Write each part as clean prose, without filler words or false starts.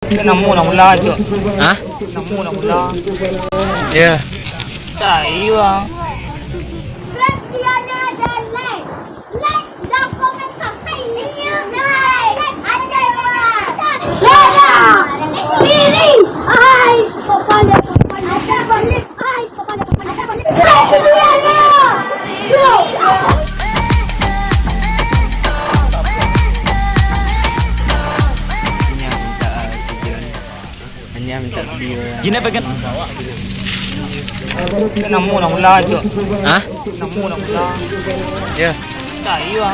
Nemu nak mula je. Ha? Nemu nak mula. Ya. Tak, iya. Tiada ada like. Like dan komen sampai ni. Like ada orang. Lela. Pilih. Ai, kepala. Ada balik. Ai, kepala. Ada balik. Tiada. Go. Hanya minta video. You never get. Nemu nak mula je. Ha? Nemu nak mula. Ya. Tak, iya.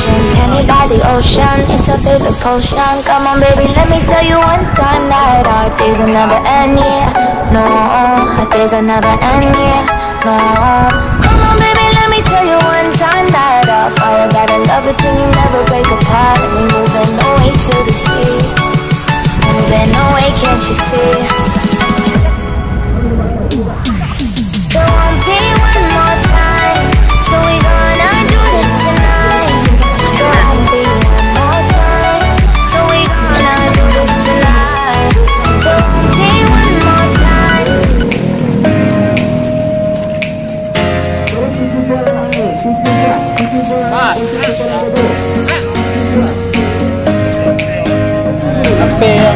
Penny by the ocean, it's a favorite potion. Come on, baby, let me tell you one time that our days will never end, yeah. No, our days will never end, yeah. No, come on, baby, let me tell you one time that our fire got a love it till you never break apart. And we moving away to the sea, moving away, can't you see? There won't be one more time, so we gonna do this tonight. There won't be one more time, so we gonna do this tonight. There won't be one more time. Sampai